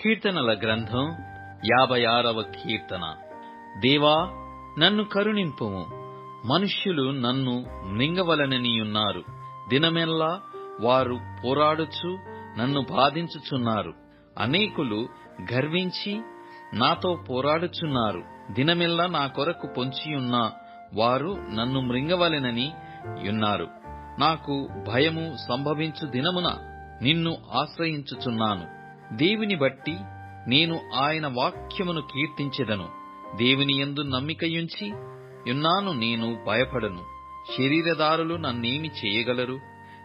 కీర్తనల గ్రంథం 56వ కీర్తన. దేవా, నన్ను కరుణింపుము. మనుష్యులు నన్ను మృంగవలెననియున్నారు. దినమెల్లా వారు పోరాడుచు నన్ను బాధించుచున్నారు. అనేకులు గర్వించి నాతో పోరాడుచున్నారు. దినమెల్లా నా కొరకు పొంచియున్న వారు నన్ను మృంగవలెనని యున్నారు. నాకు భయము సంభవించు దినమున నిన్ను ఆశ్రయించుచున్నాను. దేవుని బట్టి నేను ఆయన వాక్యమును కీర్తించెదను. దేవుని యందు నమ్మికయుంచి యున్నాను, నేను భయపడను. శరీరదారులు నన్నేమి చేయగలరు?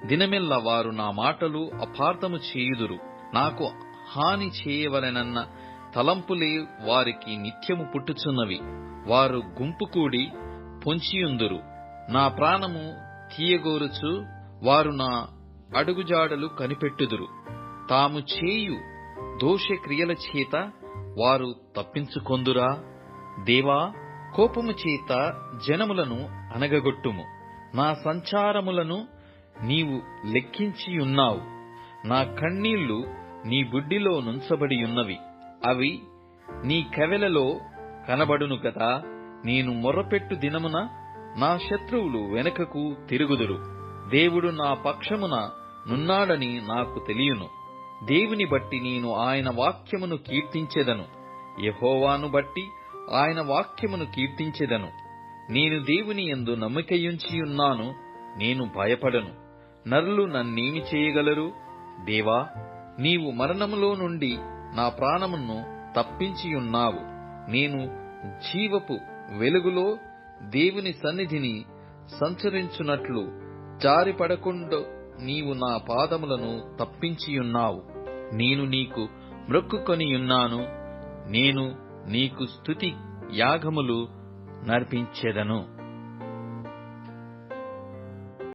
దినమెల్లా వారు నా మాటలు అపార్థము చేయుదురు. నాకు హాని చేయవలెనన్న తలంపులే వారికి నిత్యము పుట్టుచున్నవి. వారు గుంపు కూడి పొంచియుందురు. నా ప్రాణము తీయగోరుచు వారు నా అడుగుజాడలు కనిపెట్టుదురు. తాము చేయు దోషక్రియల చేత వారు తప్పించుకొందురా? దేవా, కోపము చేత జనములను అనగగొట్టుము. నా సంచారములను నీవు లెక్కించియున్నావు. నా కన్నీళ్లు నీ బుడ్డిలో నుంచబడియున్నవి. అవి నీ కవెలలో కనబడును గదా. నేను మొర్రపెట్టు దినమున నా శత్రువులు వెనుకకు తిరుగుదురు. దేవుడు నా పక్షమున నున్నాడని నాకు తెలియను. దేవుని బట్టి నేను ఆయన వాక్యమును కీర్తించెదను. యెహోవాను బట్టి ఆయన వాక్యమును కీర్తించెదను. నేను దేవుని యందు నమ్మికయుంచియున్నాను, నేను భయపడను. నరులు నన్నేమి చేయగలరు? దేవా, నీవు మరణములో నుండి నా ప్రాణమును తప్పించియున్నావు. నేను జీవపు వెలుగులో దేవుని సన్నిధిని సంచరించున్నట్లు జారిపడకుండా నీవు నా పాదములను తప్పించియున్నావు. నేను నీకు మ్రొక్కుకొనియున్నాను. నేను నీకు స్తుతి యాగములు నర్పించెదను.